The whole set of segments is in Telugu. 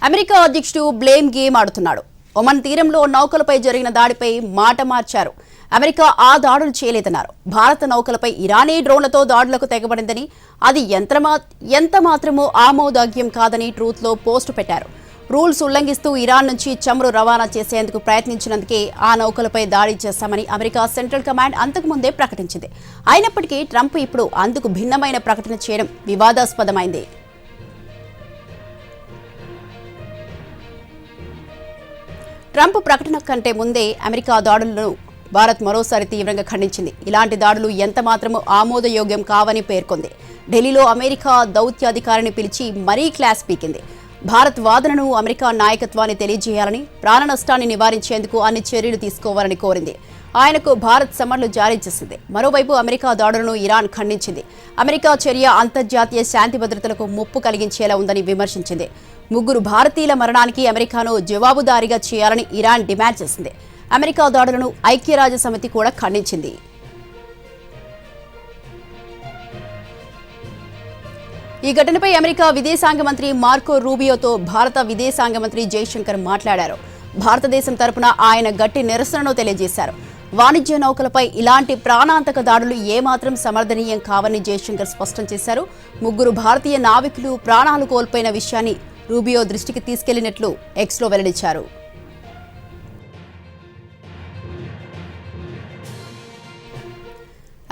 అమెరికా అధ్యక్షుడు బ్లేమ్ గేమ్ ఆడుతున్నాడు. ఒమన్ తీరంలో నౌకలపై జరిగిన దాడిపై మాట మార్చారు. అమెరికా ఆ దాడులు చేయలేదన్నారు. భారత నౌకలపై ఇరానీ డ్రోన్లతో దాడులకు తెగబడిందని, అది ఎంత మాత్రమూ ఆమోదయోగ్యం కాదని ట్రూత్లో పోస్టు పెట్టారు. రూల్స్ ఉల్లంఘిస్తూ ఇరాన్ నుంచి చమురు రవాణా చేసేందుకు ప్రయత్నించినందుకే ఆ నౌకలపై దాడి చేశామని అమెరికా సెంట్రల్ కమాండ్ అంతకుముందే ప్రకటించింది. అయినప్పటికీ ట్రంప్ ఇప్పుడు అందుకు భిన్నమైన ప్రకటన చేయడం వివాదాస్పదమైంది. ట్రంప్ ప్రకటన కంటే ముందే అమెరికా దాడులను భారత్ మరోసారి తీవ్రంగా ఖండించింది. ఇలాంటి దాడులు ఎంత మాత్రమూ ఆమోదయోగ్యం కావని పేర్కొంది. ఢిల్లీలో అమెరికా దౌత్యాధికారిని పిలిచి మరీ క్లాస్ పీకింది. భారత్ వాదనను అమెరికా నాయకత్వాన్ని తెలియజేయాలని, ప్రాణ నష్టాన్ని నివారించేందుకు అన్ని చర్యలు తీసుకోవాలని కోరింది. ఆయనకు భారత్ సమన్లు జారీ చేసింది. మరోవైపు అమెరికా దాడులను ఇరాన్ ఖండించింది. అమెరికా చర్య అంతర్జాతీయ శాంతి భద్రతలకు ముప్పు కలిగించేలా ఉందని విమర్శించింది. 3 భారతీయుల మరణానికి అమెరికాను జవాబుదారీగా చేయాలని ఇరాన్ డిమాండ్ చేసింది. అమెరికా దాడులను ఐక్యరాజ్య సమితి కూడా ఖండించింది. ఈ ఘటనపై అమెరికా విదేశాంగ మంత్రి మార్కో రూబియోతో భారత విదేశాంగ మంత్రి జైశంకర్ మాట్లాడారు. భారతదేశం తరపున ఆయన గట్టి నిరసనను తెలియజేశారు. వాణిజ్య నౌకలపై ఇలాంటి ప్రాణాంతక దాడులు ఏమాత్రం సమర్థనీయం కావని జైశంకర్ స్పష్టం చేశారు. 3 భారతీయ నావికులు ప్రాణాలు కోల్పోయిన విషయాన్ని రూబియో దృష్టికి తీసుకెళ్లినట్లు ఎక్స్లో వెల్లడించారు.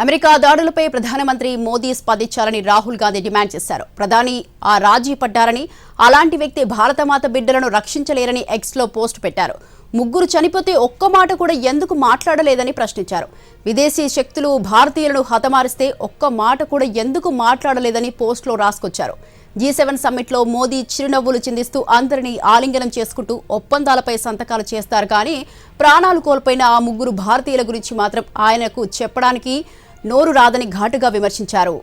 అమెరికా దాడులపై ప్రధానమంత్రి మోదీ స్పందించాలని రాహుల్ గాంధీ డిమాండ్ చేశారు. ప్రధాని రాజీ పడ్డారని, అలాంటి వ్యక్తి భారతమాత బిడ్డలను రక్షించలేరని ఎక్స్లో పోస్ట్ పెట్టారు. 3 చనిపోతే ఒక్క మాట కూడా ఎందుకు మాట్లాడలేదని ప్రశ్నించారు. విదేశీ శక్తులు భారతీయులను హతమారిస్తే ఒక్క మాట కూడా ఎందుకు మాట్లాడలేదని పోస్టులో రాసుకొచ్చారు. G7 సమ్మిట్లో మోదీ చిరునవ్వులు చిందిస్తూ అందరినీ ఆలింగనం చేసుకుంటూ ఒప్పందాలపై సంతకాలు చేస్తారు. కానీ ప్రాణాలు కోల్పోయిన ఆ 3 భారతీయుల గురించి మాత్రం ఆయనకు చెప్పడానికి నోరు రాదని ఘాటుగా విమర్శించారు.